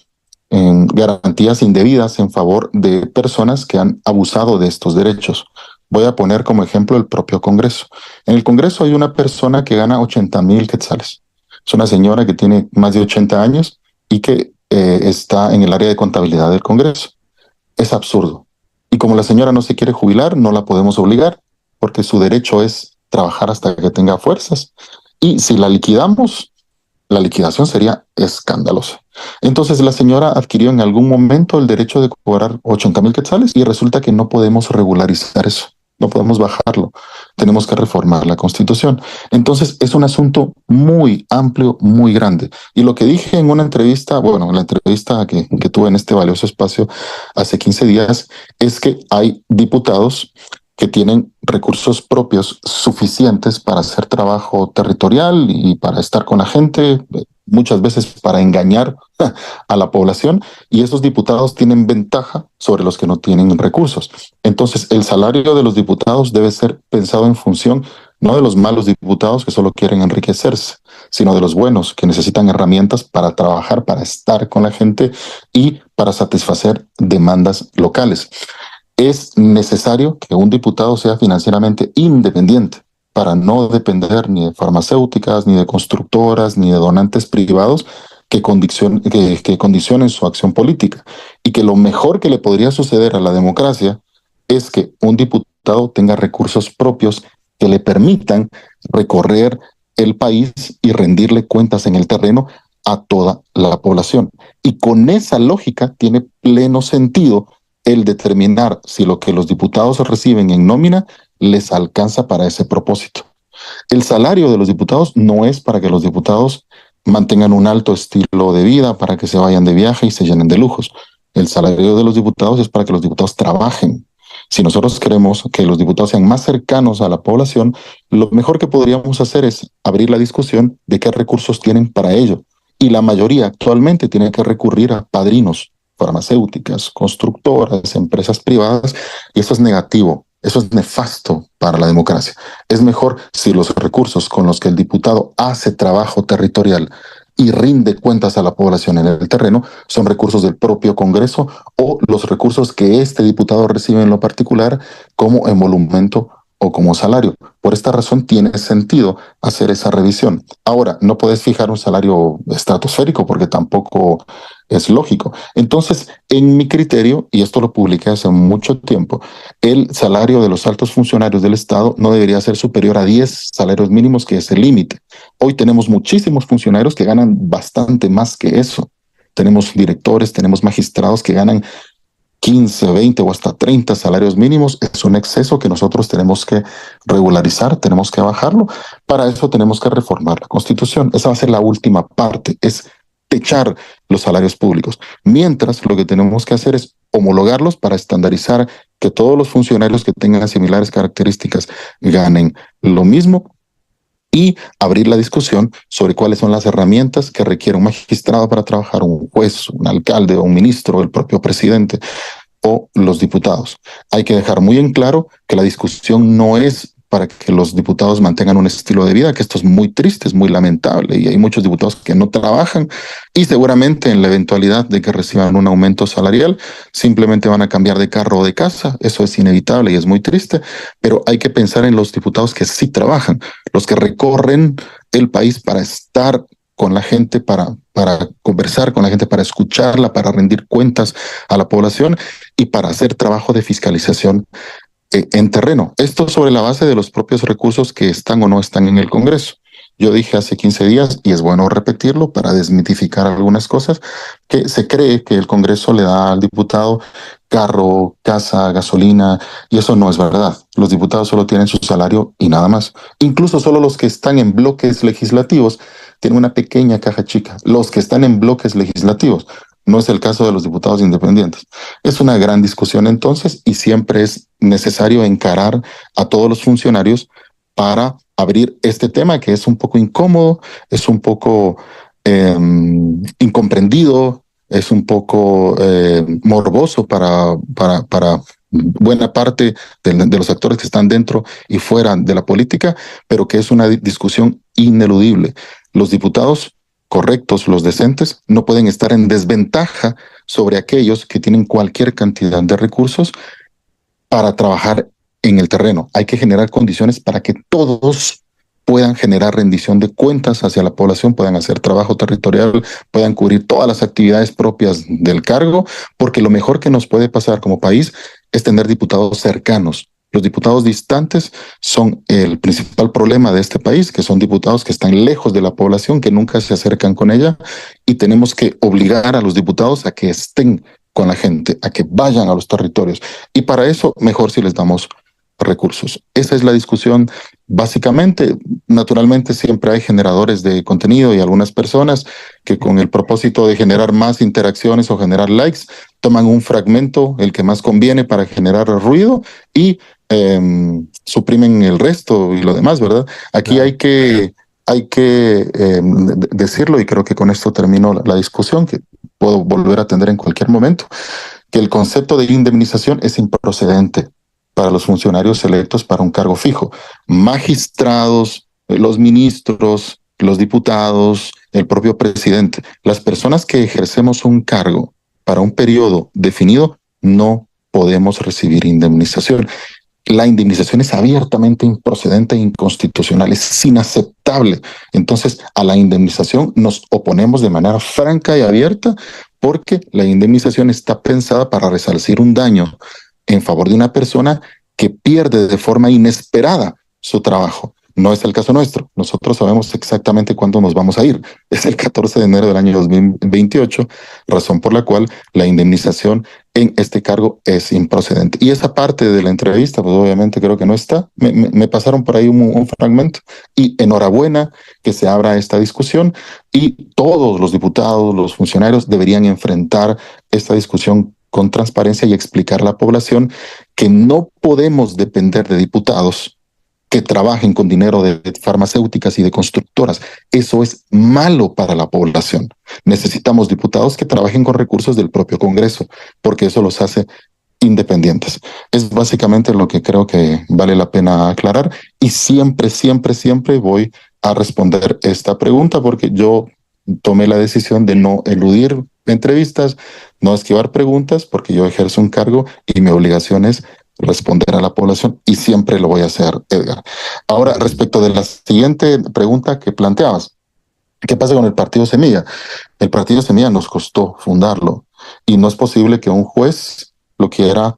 garantías indebidas en favor de personas que han abusado de estos derechos. Voy a poner como ejemplo el propio Congreso. En el Congreso hay una persona que gana 80,000 quetzales. Es una señora que tiene más de 80 años y que está en el área de contabilidad del Congreso. Es absurdo. Y como la señora no se quiere jubilar, no la podemos obligar, porque su derecho es trabajar hasta que tenga fuerzas. Y si la liquidamos, la liquidación sería escandalosa. Entonces la señora adquirió en algún momento el derecho de cobrar 80,000 quetzales, y resulta que no podemos regularizar eso. No podemos bajarlo. Tenemos que reformar la Constitución. Entonces es un asunto muy amplio, muy grande. Y lo que dije en una entrevista, bueno, en la entrevista que tuve en este valioso espacio hace 15 días, es que hay diputados que tienen recursos propios suficientes para hacer trabajo territorial y para estar con la gente, muchas veces para engañar a la población, y esos diputados tienen ventaja sobre los que no tienen recursos. Entonces, el salario de los diputados debe ser pensado en función no de los malos diputados que solo quieren enriquecerse, sino de los buenos que necesitan herramientas para trabajar, para estar con la gente y para satisfacer demandas locales. Es necesario que un diputado sea financieramente independiente para no depender ni de farmacéuticas, ni de constructoras, ni de donantes privados que condicionen su acción política. Y que lo mejor que le podría suceder a la democracia es que un diputado tenga recursos propios que le permitan recorrer el país y rendirle cuentas en el terreno a toda la población. Y con esa lógica tiene pleno sentido el determinar si lo que los diputados reciben en nómina les alcanza para ese propósito. El salario de los diputados no es para que los diputados mantengan un alto estilo de vida, para que se vayan de viaje y se llenen de lujos. El salario de los diputados es para que los diputados trabajen. Si nosotros queremos que los diputados sean más cercanos a la población, lo mejor que podríamos hacer es abrir la discusión de qué recursos tienen para ello. Y la mayoría actualmente tiene que recurrir a padrinos, farmacéuticas, constructoras, empresas privadas, y eso es negativo, eso es nefasto para la democracia. Es mejor si los recursos con los que el diputado hace trabajo territorial y rinde cuentas a la población en el terreno son recursos del propio Congreso o los recursos que este diputado recibe en lo particular como emolumento o como salario. Por esta razón tiene sentido hacer esa revisión. Ahora, no puedes fijar un salario estratosférico porque tampoco es lógico. Entonces, en mi criterio, y esto lo publiqué hace mucho tiempo, el salario de los altos funcionarios del Estado no debería ser superior a 10 salarios mínimos, que es el límite. Hoy tenemos muchísimos funcionarios que ganan bastante más que eso. Tenemos directores, tenemos magistrados que ganan 15, 20 o hasta 30 salarios mínimos. Es un exceso que nosotros tenemos que regularizar, tenemos que bajarlo. Para eso tenemos que reformar la Constitución. Esa va a ser la última parte, es techar los salarios públicos. Mientras, lo que tenemos que hacer es homologarlos para estandarizar que todos los funcionarios que tengan similares características ganen lo mismo, y abrir la discusión sobre cuáles son las herramientas que requiere un magistrado para trabajar, un juez, un alcalde o un ministro, el propio presidente o los diputados. Hay que dejar muy en claro que la discusión no es para que los diputados mantengan un estilo de vida, que esto es muy triste, es muy lamentable, y hay muchos diputados que no trabajan y seguramente en la eventualidad de que reciban un aumento salarial simplemente van a cambiar de carro o de casa. Eso es inevitable y es muy triste, pero hay que pensar en los diputados que sí trabajan, los que recorren el país para estar con la gente, para conversar con la gente, para escucharla, para rendir cuentas a la población y para hacer trabajo de fiscalización en terreno. Esto sobre la base de los propios recursos que están o no están en el Congreso. Yo dije hace 15 días, y es bueno repetirlo para desmitificar algunas cosas, que se cree que el Congreso le da al diputado carro, casa, gasolina, y eso no es verdad. Los diputados solo tienen su salario y nada más. Incluso solo los que están en bloques legislativos tienen una pequeña caja chica. Los que están en bloques legislativos. No es el caso de los diputados independientes. Es una gran discusión entonces, y siempre es necesario encarar a todos los funcionarios para abrir este tema que es un poco incómodo, es un poco incomprendido, es un poco morboso para buena parte de los actores que están dentro y fuera de la política, pero que es una discusión ineludible. Los diputados correctos, los decentes, no pueden estar en desventaja sobre aquellos que tienen cualquier cantidad de recursos para trabajar en el terreno. Hay que generar condiciones para que todos puedan generar rendición de cuentas hacia la población, puedan hacer trabajo territorial, puedan cubrir todas las actividades propias del cargo, porque lo mejor que nos puede pasar como país es tener diputados cercanos. Los diputados distantes son el principal problema de este país, que son diputados que están lejos de la población, que nunca se acercan con ella, y tenemos que obligar a los diputados a que estén con la gente, a que vayan a los territorios. Y para eso, mejor si les damos recursos. Esa es la discusión básicamente. Naturalmente siempre hay generadores de contenido y algunas personas que con el propósito de generar más interacciones o generar likes, toman un fragmento, el que más conviene para generar ruido, y suprimen el resto y lo demás, ¿verdad? Aquí Claro. hay que decirlo, y creo que con esto termino la discusión, que puedo volver a atender en cualquier momento, que el concepto de indemnización es improcedente para los funcionarios electos para un cargo fijo. Magistrados, los ministros, los diputados, el propio presidente, las personas que ejercemos un cargo para un periodo definido, no podemos recibir indemnización. La indemnización es abiertamente improcedente e inconstitucional, es inaceptable. Entonces, a la indemnización nos oponemos de manera franca y abierta, porque la indemnización está pensada para resarcir un daño en favor de una persona que pierde de forma inesperada su trabajo. No es el caso nuestro. Nosotros sabemos exactamente cuándo nos vamos a ir. Es el 14 de enero del año 2028, razón por la cual la indemnización en este cargo es improcedente. Y esa parte de la entrevista, pues obviamente creo que no está. Me pasaron por ahí un fragmento, y enhorabuena que se abra esta discusión, y todos los diputados, los funcionarios deberían enfrentar esta discusión con transparencia y explicar a la población que no podemos depender de diputados que trabajen con dinero de farmacéuticas y de constructoras. Eso es malo para la población. Necesitamos diputados que trabajen con recursos del propio Congreso, porque eso los hace independientes. Es básicamente lo que creo que vale la pena aclarar, y siempre, siempre, siempre voy a responder esta pregunta, porque yo tomé la decisión de no eludir entrevistas, no esquivar preguntas, porque yo ejerzo un cargo y mi obligación es responder a la población, y siempre lo voy a hacer, Edgar. Ahora, respecto de la siguiente pregunta que planteabas, ¿qué pasa con el Partido Semilla? El Partido Semilla nos costó fundarlo, y no es posible que un juez lo quiera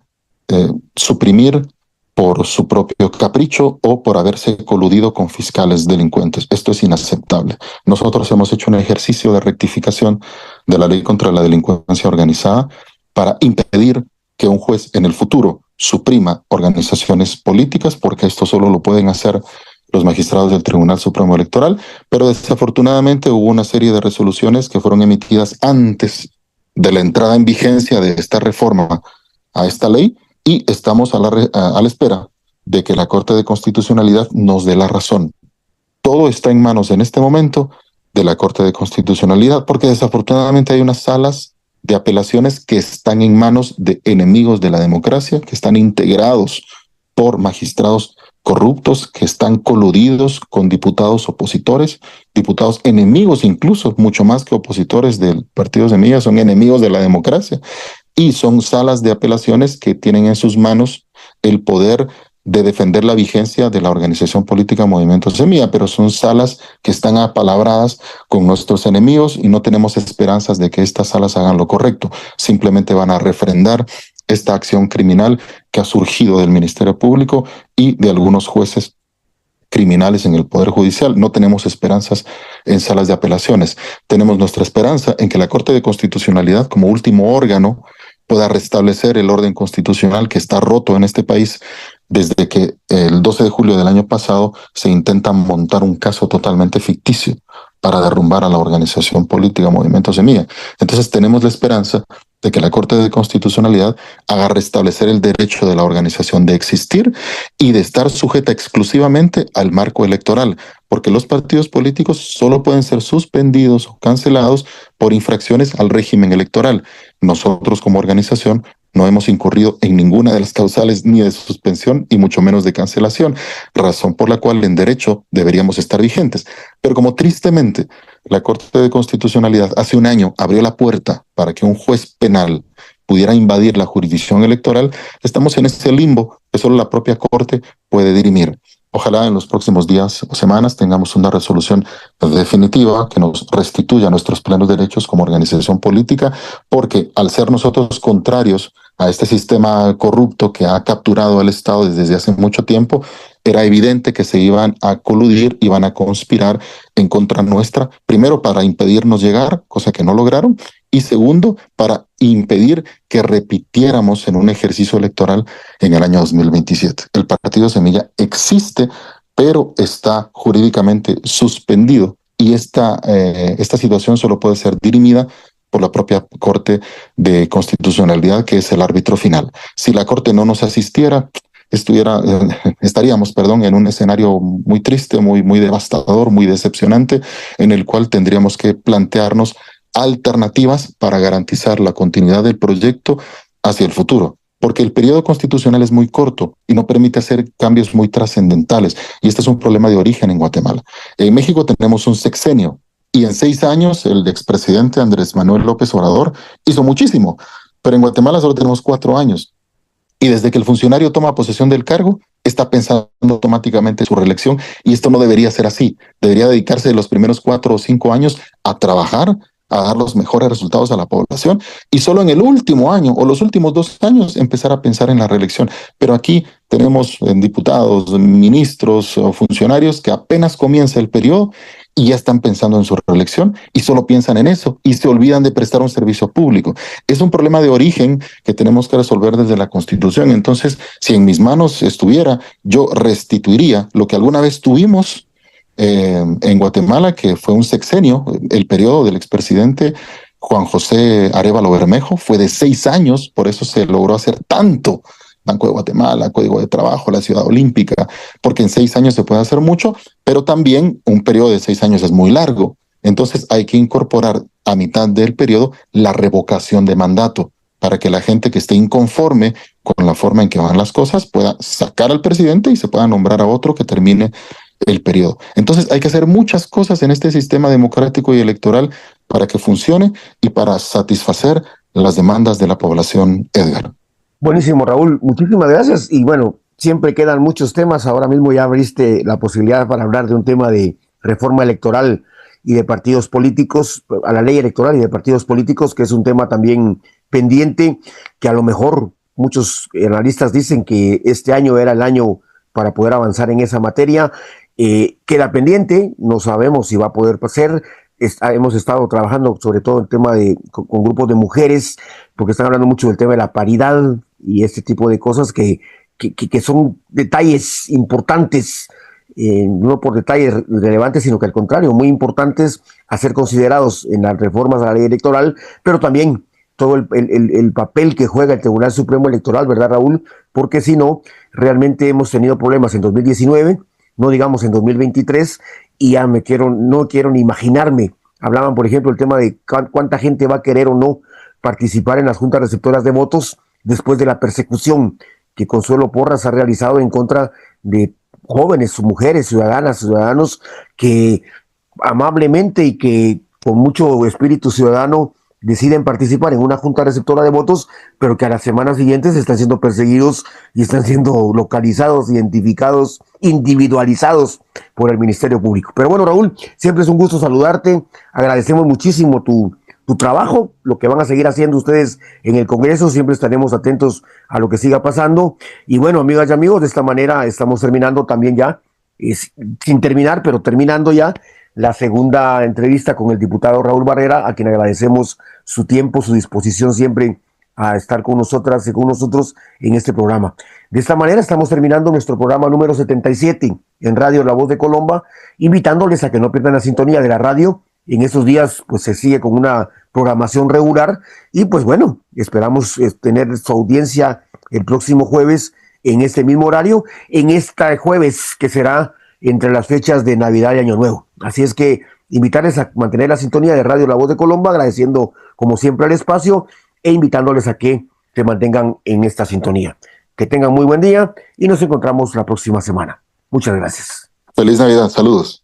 suprimir por su propio capricho o por haberse coludido con fiscales delincuentes. Esto es inaceptable. Nosotros hemos hecho un ejercicio de rectificación de la ley contra la delincuencia organizada para impedir que un juez en el futuro suprima organizaciones políticas, porque esto solo lo pueden hacer los magistrados del Tribunal Supremo Electoral, pero desafortunadamente hubo una serie de resoluciones que fueron emitidas antes de la entrada en vigencia de esta reforma a esta ley, y estamos a la espera de que la Corte de Constitucionalidad nos dé la razón. Todo está en manos en este momento de la Corte de Constitucionalidad, porque desafortunadamente hay unas salas de apelaciones que están en manos de enemigos de la democracia, que están integrados por magistrados corruptos, que están coludidos con diputados opositores, diputados enemigos, incluso mucho más que opositores del Partido Semilla, son enemigos de la democracia, y son salas de apelaciones que tienen en sus manos el poder de defender la vigencia de la organización política Movimiento Semilla, pero son salas que están apalabradas con nuestros enemigos, y no tenemos esperanzas de que estas salas hagan lo correcto. Simplemente van a refrendar esta acción criminal que ha surgido del Ministerio Público y de algunos jueces criminales en el Poder Judicial. No tenemos esperanzas en salas de apelaciones. Tenemos nuestra esperanza en que la Corte de Constitucionalidad, como último órgano, pueda restablecer el orden constitucional que está roto en este país desde que el 12 de julio del año pasado se intenta montar un caso totalmente ficticio para derrumbar a la organización política Movimiento Semilla. Entonces tenemos la esperanza de que la Corte de Constitucionalidad haga restablecer el derecho de la organización de existir y de estar sujeta exclusivamente al marco electoral, porque los partidos políticos solo pueden ser suspendidos o cancelados por infracciones al régimen electoral. Nosotros como organización no hemos incurrido en ninguna de las causales, ni de suspensión y mucho menos de cancelación, razón por la cual en derecho deberíamos estar vigentes. Pero como tristemente la Corte de Constitucionalidad hace un año abrió la puerta para que un juez penal pudiera invadir la jurisdicción electoral, estamos en ese limbo que solo la propia Corte puede dirimir. Ojalá en los próximos días o semanas tengamos una resolución definitiva que nos restituya nuestros plenos derechos como organización política, porque al ser nosotros contrarios a este sistema corrupto que ha capturado al Estado desde hace mucho tiempo, era evidente que se iban a coludir, iban a conspirar en contra nuestra, primero para impedirnos llegar, cosa que no lograron, y segundo, para impedir que repitiéramos en un ejercicio electoral en el año 2027. El Partido Semilla existe, pero está jurídicamente suspendido, y esta situación solo puede ser dirimida por la propia Corte de Constitucionalidad, que es el árbitro final. Si la Corte no nos asistiera, estaríamos, en un escenario muy triste, muy devastador, muy decepcionante, en el cual tendríamos que plantearnos alternativas para garantizar la continuidad del proyecto hacia el futuro. Porque el periodo constitucional es muy corto y no permite hacer cambios muy trascendentales. Y este es un problema de origen en Guatemala. En México tenemos un sexenio y en 6 años el expresidente Andrés Manuel López Obrador hizo muchísimo, pero en Guatemala solo tenemos 4 años. Y desde que el funcionario toma posesión del cargo, está pensando automáticamente en su reelección, y esto no debería ser así. Debería dedicarse los primeros 4 o 5 años a trabajar, a dar los mejores resultados a la población, y solo en el último año o los últimos 2 años empezar a pensar en la reelección. Pero aquí tenemos diputados, ministros o funcionarios que apenas comienza el periodo y ya están pensando en su reelección y solo piensan en eso y se olvidan de prestar un servicio público. Es un problema de origen que tenemos que resolver desde la Constitución. Entonces, si en mis manos estuviera, yo restituiría lo que alguna vez tuvimos en Guatemala, que fue un sexenio. El periodo del expresidente Juan José Arévalo Bermejo fue de 6 años, por eso se logró hacer tanto. Banco de Guatemala, Código de Trabajo, la Ciudad Olímpica, porque en 6 años se puede hacer mucho, pero también un periodo de 6 años es muy largo. Entonces hay que incorporar a mitad del periodo la revocación de mandato para que la gente que esté inconforme con la forma en que van las cosas pueda sacar al presidente y se pueda nombrar a otro que termine el periodo. Entonces hay que hacer muchas cosas en este sistema democrático y electoral para que funcione y para satisfacer las demandas de la población, Edgar. Buenísimo, Raúl. Muchísimas gracias. Y bueno, siempre quedan muchos temas. Ahora mismo ya abriste la posibilidad para hablar de un tema de reforma electoral y de partidos políticos, a la ley electoral y de partidos políticos, que es un tema también pendiente, que a lo mejor muchos analistas dicen que este año era el año para poder avanzar en esa materia. Queda pendiente, no sabemos si va a poder ser. Hemos estado trabajando sobre todo el tema con grupos de mujeres, porque están hablando mucho del tema de la paridad y este tipo de cosas que son detalles importantes, no por detalles relevantes, sino que al contrario, muy importantes a ser considerados en las reformas de la ley electoral, pero también todo el papel que juega el Tribunal Supremo Electoral, ¿verdad, Raúl? Porque si no, realmente hemos tenido problemas en 2019, no digamos en 2023, y ya no quiero ni imaginarme. Hablaban, por ejemplo, el tema de cuánta gente va a querer o no participar en las juntas receptoras de votos después de la persecución que Consuelo Porras ha realizado en contra de jóvenes, mujeres, ciudadanos que amablemente y que con mucho espíritu ciudadano deciden participar en una junta receptora de votos, pero que a las semanas siguientes están siendo perseguidos y están siendo localizados, identificados, individualizados por el Ministerio Público. Pero bueno, Raúl, siempre es un gusto saludarte. Agradecemos muchísimo tu trabajo, lo que van a seguir haciendo ustedes en el Congreso. Siempre estaremos atentos a lo que siga pasando. Y bueno, amigas y amigos, de esta manera estamos terminando también ya, sin terminar, pero terminando ya la segunda entrevista con el diputado Raúl Barrera, a quien agradecemos su tiempo, su disposición siempre a estar con nosotras y con nosotros en este programa. De esta manera estamos terminando nuestro programa número 77 en Radio La Voz de Colomba, invitándoles a que no pierdan la sintonía de la radio. En estos días pues se sigue con una programación regular y pues bueno, esperamos tener su audiencia el próximo jueves en este mismo horario, en este jueves que será entre las fechas de Navidad y Año Nuevo. Así es que invitarles a mantener la sintonía de Radio La Voz de Colomba, agradeciendo como siempre el espacio e invitándoles a que se mantengan en esta sintonía. Que tengan muy buen día y nos encontramos la próxima semana. Muchas gracias. Feliz Navidad, saludos.